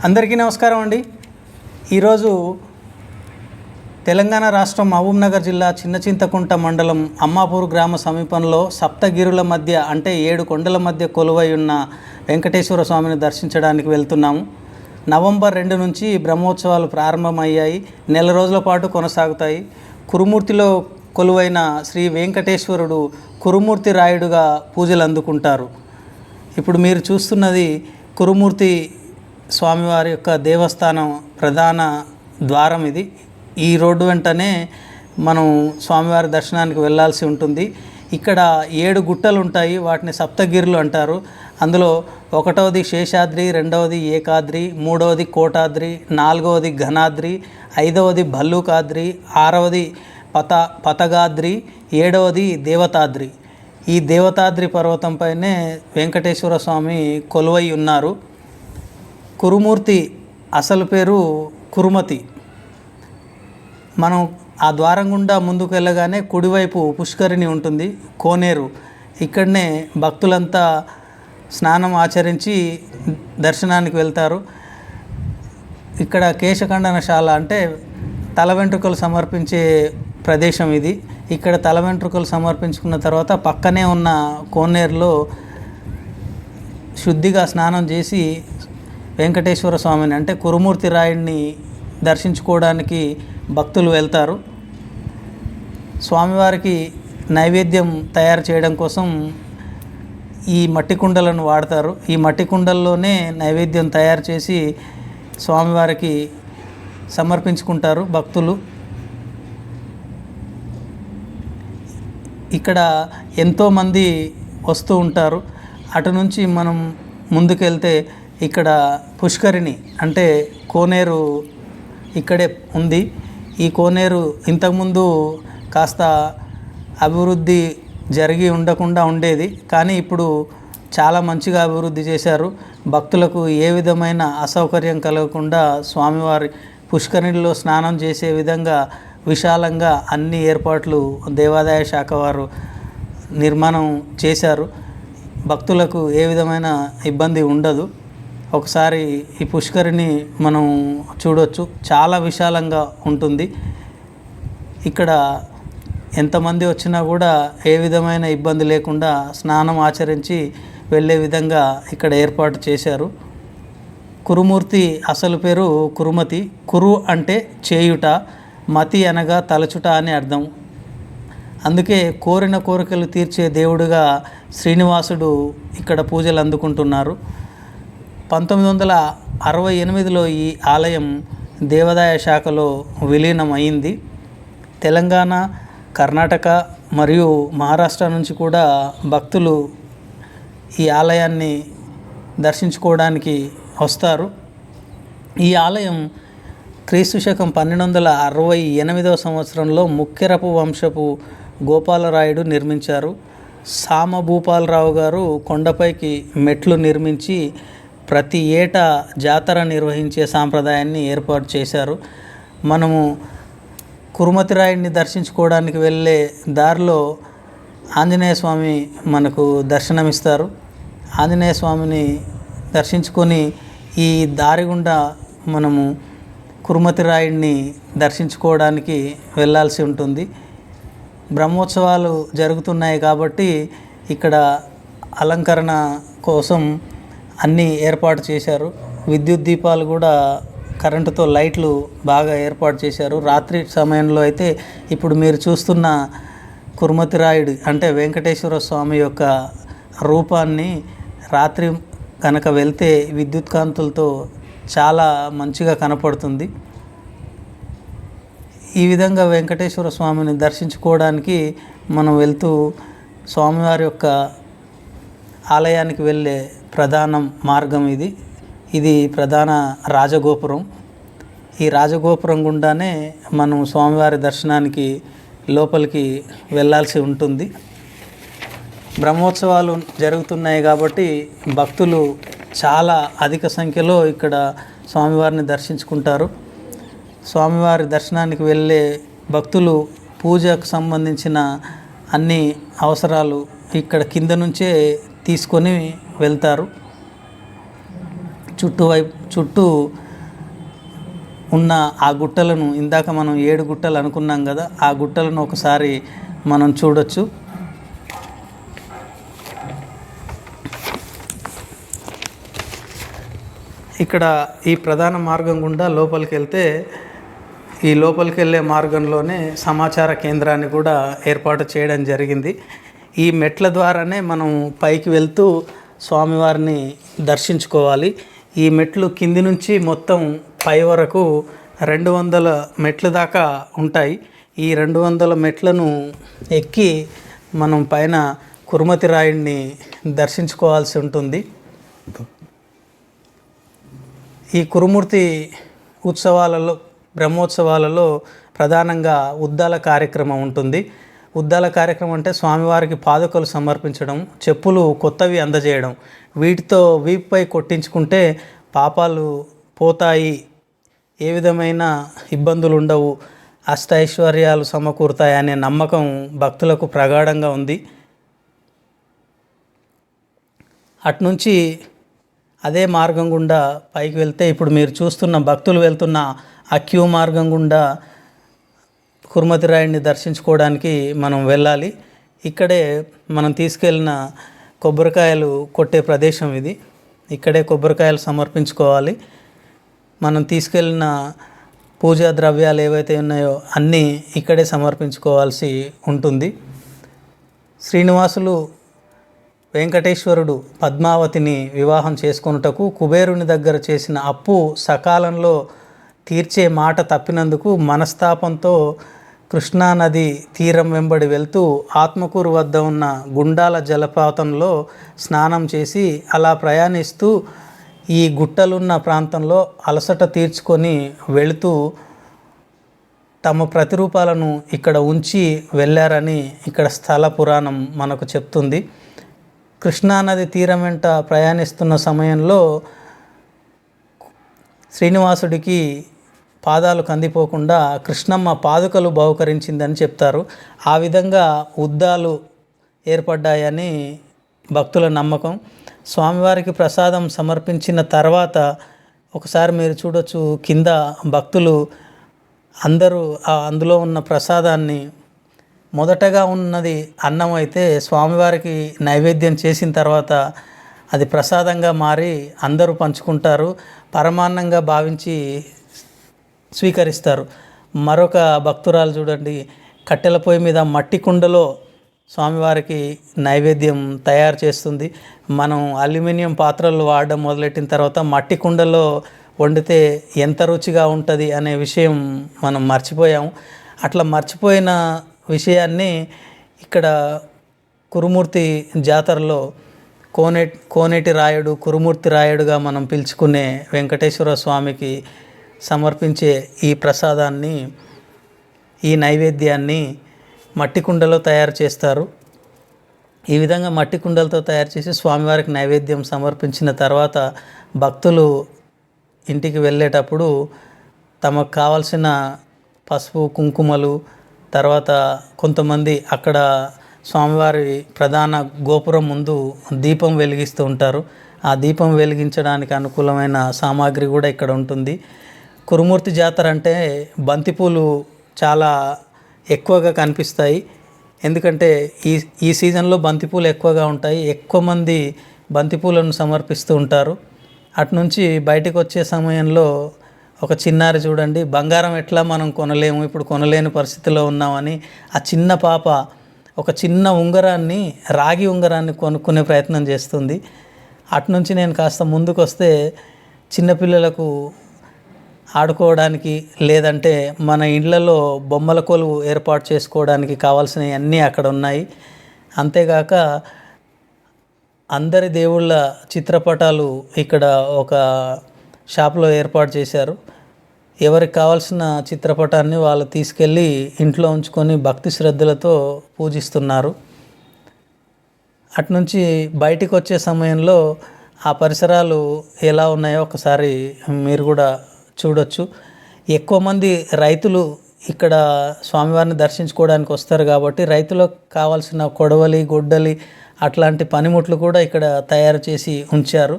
అందరికీ నమస్కారం అండి. ఈరోజు తెలంగాణ రాష్ట్రం మహబూబ్నగర్ జిల్లా చిన్నచింతకుంట మండలం అమ్మాపూర్ గ్రామ సమీపంలో సప్తగిరుల మధ్య అంటే 7 కొండల మధ్య కొలువై ఉన్న వెంకటేశ్వర స్వామిని దర్శించడానికి వెళ్తున్నాము. నవంబర్ 2 నుంచి బ్రహ్మోత్సవాలు ప్రారంభమయ్యాయి. నెల రోజుల పాటు కొనసాగుతాయి. కురుమూర్తిలో కొలువైన శ్రీ వెంకటేశ్వరుడు కురుమూర్తి రాయుడుగా పూజలు అందుకుంటారు. ఇప్పుడు మీరు చూస్తున్నది కురుమూర్తి స్వామివారి యొక్క దేవస్థానం ప్రధాన ద్వారం ఇది. ఈ రోడ్డు వెంటనే మనం స్వామివారి దర్శనానికి వెళ్ళాల్సి ఉంటుంది. ఇక్కడ 7 గుట్టలు ఉంటాయి. వాటిని సప్తగిరులు అంటారు. అందులో 1వది శేషాద్రి, 2వది ఏకాద్రి, 3వది కోటాద్రి, 4వది ఘనాద్రి, 5వది భల్లూకాద్రి, 6వది పతగాద్రి, 7వది దేవతాద్రి. ఈ దేవతాద్రి పర్వతంపైనే వెంకటేశ్వర స్వామి కొలువై ఉన్నారు. కురుమూర్తి అసలు పేరు కురుమతి. మనం ఆ ద్వారం గుండా ముందుకు వెళ్ళగానే కుడివైపు పుష్కరిణి ఉంటుంది, కోనేరు. ఇక్కడనే భక్తులంతా స్నానం ఆచరించి దర్శనానికి వెళ్తారు. ఇక్కడ కేశఖండనశాల అంటే తల వెంట్రుకలు సమర్పించే ప్రదేశం ఇది. ఇక్కడ తల వెంట్రుకలు సమర్పించుకున్న తర్వాత పక్కనే ఉన్న కోనేరులో శుద్ధిగా స్నానం చేసి వెంకటేశ్వర స్వామిని అంటే కురుమూర్తి రాయుడిని దర్శించుకోవడానికి భక్తులు వెళ్తారు. స్వామివారికి నైవేద్యం తయారు చేయడం కోసం ఈ మట్టి కుండలను వాడతారు. ఈ మట్టి కుండల్లోనే నైవేద్యం తయారు చేసి స్వామివారికి సమర్పించుకుంటారు భక్తులు. ఇక్కడ ఎంతోమంది వస్తూ ఉంటారు. అటు నుంచి మనం ముందుకెళ్తే ఇక్కడ పుష్కరిణి అంటే కోనేరు ఇక్కడే ఉంది. ఈ కోనేరు ఇంతకుముందు కాస్త అభివృద్ధి జరిగి ఉండకుండా ఉండేది, కానీ ఇప్పుడు చాలా మంచిగా అభివృద్ధి చేశారు. భక్తులకు ఏ విధమైన అసౌకర్యం కలగకుండా స్వామివారి పుష్కరిణిలో స్నానం చేసే విధంగా విశాలంగా అన్ని ఏర్పాట్లు దేవాదాయ శాఖ వారు నిర్మాణం చేశారు. భక్తులకు ఏ విధమైన ఇబ్బంది ఉండదు. ఒకసారి ఈ పుష్కరిణి మనం చూడొచ్చు. చాలా విశాలంగా ఉంటుంది. ఇక్కడ ఎంతమంది వచ్చినా కూడా ఏ విధమైన ఇబ్బంది లేకుండా స్నానం ఆచరించి వెళ్ళే విధంగా ఇక్కడ ఏర్పాటు చేశారు. కురుమూర్తి అసలు పేరు కురుమతి. కురు అంటే చేయుట, మతి అనగా తలచుట అని అర్థం. అందుకే కోరిన కోరికలు తీర్చే దేవుడిగా శ్రీనివాసుడు ఇక్కడ పూజలు అందుకుంటున్నారు. 1968లో ఈ ఆలయం దేవాదాయ శాఖలో విలీనం అయింది. తెలంగాణ, కర్ణాటక మరియు మహారాష్ట్ర నుంచి కూడా భక్తులు ఈ ఆలయాన్ని దర్శించుకోవడానికి వస్తారు. ఈ ఆలయం క్రీస్తు శకం 1268వ సంవత్సరంలో ముక్కెరపు వంశపు గోపాలరాయుడు నిర్మించారు. సామభూపాలరావు గారు కొండపైకి మెట్లు నిర్మించి ప్రతి ఏటా జాతర నిర్వహించే సాంప్రదాయాన్ని ఏర్పాటు చేశారు. మనము కురుమతి రాయుడిని దర్శించుకోవడానికి వెళ్ళే దారిలో ఆంజనేయ స్వామి మనకు దర్శనమిస్తారు. ఆంజనేయ స్వామిని దర్శించుకొని ఈ దారి గుండా మనము కురుమతి రాయుడిని దర్శించుకోవడానికి వెళ్ళాల్సి ఉంటుంది. బ్రహ్మోత్సవాలు జరుగుతున్నాయి కాబట్టి ఇక్కడ అలంకరణ కోసం అన్నీ ఏర్పాటు చేశారు. విద్యుత్ దీపాలు కూడా కరెంటుతో లైట్లు బాగా ఏర్పాటు చేశారు. రాత్రి సమయంలో అయితే ఇప్పుడు మీరు చూస్తున్న కురుమతి రాయుడు అంటే వెంకటేశ్వర స్వామి యొక్క రూపాన్ని రాత్రి కనుక వెళ్తే విద్యుత్ కాంతులతో చాలా మంచిగా కనపడుతుంది. ఈ విధంగా వెంకటేశ్వర స్వామిని దర్శించుకోవడానికి మనం వెళ్తూ స్వామివారి యొక్క ఆలయానికి వెళ్ళే ప్రధాన మార్గం ఇది ప్రధాన రాజగోపురం. ఈ రాజగోపురం గుండానే మనం స్వామివారి దర్శనానికి లోపలికి వెళ్ళాల్సి ఉంటుంది. బ్రహ్మోత్సవాలు జరుగుతున్నాయి కాబట్టి భక్తులు చాలా అధిక సంఖ్యలో ఇక్కడ స్వామివారిని దర్శించుకుంటారు. స్వామివారి దర్శనానికి వెళ్ళే భక్తులు పూజకు సంబంధించిన అన్ని అవసరాలు ఇక్కడ కింద నుంచే తీసుకొని వెళ్తారు. చుట్టూ ఉన్న ఆ గుట్టలను, ఇందాక మనం 7 గుట్టలు అనుకున్నాం కదా, ఆ గుట్టలను ఒకసారి మనం చూడొచ్చు. ఇక్కడ ఈ ప్రధాన మార్గం గుండా లోపలికి వెళ్తే, ఈ లోపలికి వెళ్ళే మార్గంలోనే సమాచార కేంద్రాన్ని కూడా ఏర్పాటు చేయడం జరిగింది. ఈ మెట్ల ద్వారానే మనం పైకి వెళ్తూ స్వామివారిని దర్శించుకోవాలి. ఈ మెట్లు కింది నుంచి మొత్తం పై వరకు 200 మెట్ల దాకా ఉంటాయి. ఈ 200 మెట్లను ఎక్కి మనం పైన కురుమతి రాయుడిని దర్శించుకోవాల్సి ఉంటుంది. ఈ కురుమూర్తి ఉత్సవాలలో, బ్రహ్మోత్సవాలలో ప్రధానంగా ఉద్దాల కార్యక్రమం ఉంటుంది. ఉద్దాల కార్యక్రమం అంటే స్వామివారికి పాదుకలు సమర్పించడం, చెప్పులు కొత్తవి అందజేయడం. వీటితో వీపుపై కొట్టించుకుంటే పాపాలు పోతాయి, ఏ విధమైన ఇబ్బందులు ఉండవు, అష్టైశ్వర్యాలు సమకూరుతాయి అనే నమ్మకం భక్తులకు ప్రగాఢంగా ఉంది. అట్నుంచి అదే మార్గం గుండా పైకి వెళ్తే, ఇప్పుడు మీరు చూస్తున్న భక్తులు వెళ్తున్న ఆ క్యూ మార్గం గుండా కురుమతి రాయుడిని దర్శించుకోవడానికి మనం వెళ్ళాలి. ఇక్కడే మనం తీసుకెళ్ళిన కొబ్బరికాయలు కొట్టే ప్రదేశం ఇది. ఇక్కడే కొబ్బరికాయలు సమర్పించుకోవాలి. మనం తీసుకెళ్ళిన పూజా ద్రవ్యాలు ఏవైతే ఉన్నాయో అన్నీ ఇక్కడే సమర్పించుకోవాల్సి ఉంటుంది. శ్రీనివాసులు వెంకటేశ్వరుడు పద్మావతిని వివాహం చేసుకొనుటకు కుబేరుని దగ్గర చేసిన అప్పు సకాలంలో తీర్చే మాట తప్పినందుకు మనస్తాపంతో కృష్ణానది తీరం వెంబడి వెళ్తూ ఆత్మకూరు వద్ద ఉన్న గుండాల జలపాతంలో స్నానం చేసి అలా ప్రయాణిస్తూ ఈ గుట్టలున్న ప్రాంతంలో అలసట తీర్చుకొని వెళుతూ తమ ప్రతిరూపాలను ఇక్కడ ఉంచి వెళ్ళారని ఇక్కడ స్థల పురాణం మనకు చెప్తుంది. కృష్ణానది తీరం వెంట ప్రయాణిస్తున్న సమయంలో శ్రీనివాసుడికి పాదాలు కందిపోకుండా కృష్ణమ్మ పాదుకలు బహుకరించిందని చెప్తారు. ఆ విధంగా ఉద్దాలు ఏర్పడ్డాయని భక్తుల నమ్మకం. స్వామివారికి ప్రసాదం సమర్పించిన తర్వాత ఒకసారి మీరు చూడొచ్చు, కింద భక్తులు అందరూ అందులో ఉన్న ప్రసాదాన్ని, మొదటగా ఉన్నది అన్నం అయితే స్వామివారికి నైవేద్యం చేసిన తర్వాత అది ప్రసాదంగా మారి అందరూ పంచుకుంటారు, పరమాన్నంగా భావించి స్వీకరిస్తారు. మరొక భక్తురాలు చూడండి, కట్టెల పొయ్యి మీద మట్టి కుండలో స్వామివారికి నైవేద్యం తయారు చేస్తుంది. మనం అల్యూమినియం పాత్రలు వాడడం మొదలెట్టిన తర్వాత మట్టి కుండలో వండితే ఎంత రుచిగా ఉంటుంది అనే విషయం మనం మర్చిపోయాము. అట్లా మర్చిపోయిన విషయాన్ని ఇక్కడ కురుమూర్తి జాతరలో కోనేటి రాయుడు, కురుమూర్తి రాయుడుగా మనం పిలుచుకునే వెంకటేశ్వర స్వామికి సమర్పించే ఈ ప్రసాదాన్ని, ఈ నైవేద్యాన్ని మట్టి కుండలో తయారు చేస్తారు. ఈ విధంగా మట్టి కుండలతో తయారు చేసి స్వామివారికి నైవేద్యం సమర్పించిన తర్వాత భక్తులు ఇంటికి వెళ్ళేటప్పుడు తమకు కావలసిన పసుపు, కుంకుమలు, తర్వాత కొంతమంది అక్కడ స్వామివారి ప్రధాన గోపురం ముందు దీపం వెలిగిస్తూ ఉంటారు. ఆ దీపం వెలిగించడానికి అనుకూలమైన సామాగ్రి కూడా ఇక్కడ ఉంటుంది. కురుమూర్తి జాతర అంటే బంతిపూలు చాలా ఎక్కువగా కనిపిస్తాయి. ఎందుకంటే ఈ సీజన్లో బంతిపూలు ఎక్కువగా ఉంటాయి. ఎక్కువ మంది బంతిపూలను సమర్పిస్తూ ఉంటారు. అటునుంచి బయటకు వచ్చే సమయంలో ఒక చిన్నారి చూడండి, బంగారం ఎట్లా మనం కొనలేము, ఇప్పుడు కొనలేని పరిస్థితిలో ఉన్నామని ఆ చిన్న పాప ఒక చిన్న ఉంగరాన్ని, రాగి ఉంగరాన్ని కొనుక్కునే ప్రయత్నం చేస్తుంది. అటునుంచి నేను కాస్త ముందుకు వస్తే చిన్నపిల్లలకు ఆడుకోవడానికి, లేదంటే మన ఇళ్లలో బొమ్మల కొలువు ఏర్పాటు చేసుకోవడానికి కావాల్సినవి అన్నీ అక్కడ ఉన్నాయి. అంతేగాక అందరి దేవుళ్ళ చిత్రపటాలు ఇక్కడ ఒక షాప్లో ఏర్పాటు చేశారు. ఎవరికి కావాల్సిన చిత్రపటాన్ని వాళ్ళు తీసుకెళ్ళి ఇంట్లో ఉంచుకొని భక్తి శ్రద్ధలతో పూజిస్తున్నారు. అటునుంచి బయటికి వచ్చే సమయంలో ఆ పరిసరాలు ఎలా ఉన్నాయో ఒకసారి మీరు కూడా చూడొచ్చు. ఎక్కువ మంది రైతులు ఇక్కడ స్వామివారిని దర్శించుకోవడానికి వస్తారు కాబట్టి రైతులకు కావాల్సిన కొడవలి, గొడ్డలి అట్లాంటి పనిముట్లు కూడా ఇక్కడ తయారు చేసి ఉంచారు.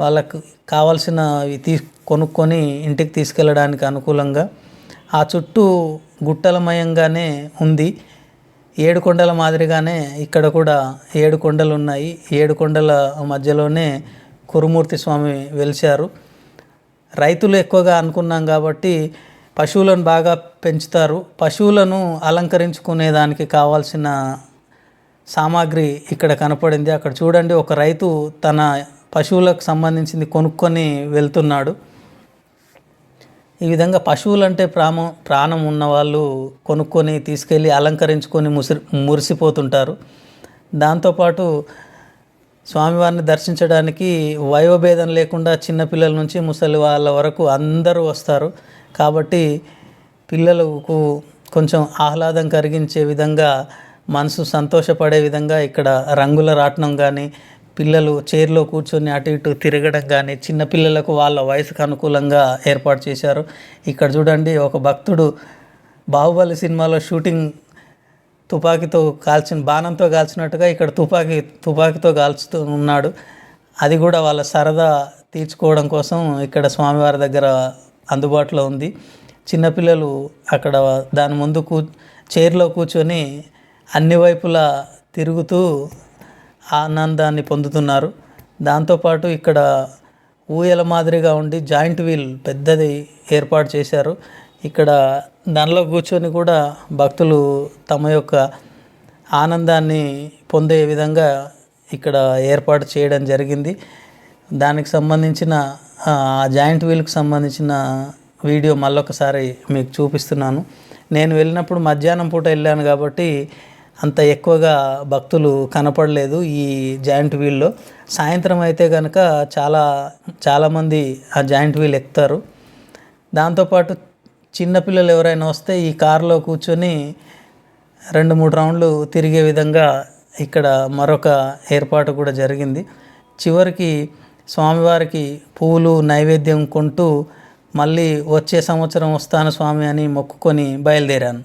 వాళ్ళకు కావాల్సినవి కొనుక్కొని ఇంటికి తీసుకెళ్ళడానికి అనుకూలంగా ఆ చుట్టూ గుట్టలమయంగానే ఉంది. 7 కొండల మాదిరిగానే ఇక్కడ కూడా 7 కొండలు ఉన్నాయి. 7 కొండల మధ్యలోనే కురుమూర్తి స్వామి వెలిశారు. రైతులు ఎక్కువగా అనుకున్నాం కాబట్టి పశువులను బాగా పెంచుతారు. పశువులను అలంకరించుకునే దానికి కావాల్సిన సామాగ్రి ఇక్కడ కనపడింది. అక్కడ చూడండి, ఒక రైతు తన పశువులకు సంబంధించింది కొనుక్కొని వెళ్తున్నాడు. ఈ విధంగా పశువులంటే ప్రాణం ఉన్నవాళ్ళు కొనుక్కొని తీసుకెళ్ళి అలంకరించుకొని మురిసిపోతుంటారు. దాంతోపాటు స్వామివారిని దర్శించడానికి వయోభేదం లేకుండా చిన్నపిల్లల నుంచి ముసలి వాళ్ళ వరకు అందరూ వస్తారు. కాబట్టి పిల్లలకు కొంచెం ఆహ్లాదం కలిగించే విధంగా, మనసు సంతోషపడే విధంగా ఇక్కడ రంగుల రాట్నం కానీ, పిల్లలు చైర్లో కూర్చొని అటు ఇటు తిరగడం కానీ చిన్నపిల్లలకు వాళ్ళ వయసుకు అనుకూలంగా ఏర్పాటు చేశారు. ఇక్కడ చూడండి, ఒక భక్తుడు బాహుబలి సినిమాలో షూటింగ్ బాణంతో కాల్చినట్టుగా ఇక్కడ తుపాకీతో కాల్చుతూ ఉన్నాడు. అది కూడా వాళ్ళ సరదా తీర్చుకోవడం కోసం ఇక్కడ స్వామివారి దగ్గర అందుబాటులో ఉంది. చిన్నపిల్లలు అక్కడ దాని ముందు చైర్లో కూర్చొని అన్ని వైపులా తిరుగుతూ ఆనందాన్ని పొందుతున్నారు. దాంతోపాటు ఇక్కడ ఊయల మాదిరిగా ఉండి జాయింట్ వీల్ పెద్దది ఏర్పాటు చేశారు. ఇక్కడ దానిలో కూర్చొని కూడా భక్తులు తమ యొక్క ఆనందాన్ని పొందే విధంగా ఇక్కడ ఏర్పాటు చేయడం జరిగింది. దానికి సంబంధించిన జాయింట్ వీల్కి సంబంధించిన వీడియో మళ్ళొకసారి మీకు చూపిస్తున్నాను. నేను వెళ్ళినప్పుడు మధ్యాహ్నం పూట వెళ్ళాను కాబట్టి అంత ఎక్కువగా భక్తులు కనపడలేదు ఈ జాయింట్ వీల్లో. సాయంత్రం అయితే కనుక చాలామంది ఆ జాయింట్ వీల్ ఎక్కుతారు. దాంతోపాటు చిన్నపిల్లలు ఎవరైనా వస్తే ఈ కారులో కూర్చొని 2-3 రౌండ్లు తిరిగే విధంగా ఇక్కడ మరొక ఏర్పాటు కూడా జరిగింది. చివరికి స్వామివారికి పువ్వులు నైవేద్యం కొంటూ మళ్ళీ వచ్చే సంవత్సరం వస్తాను స్వామి అని మొక్కుకొని బయలుదేరాను.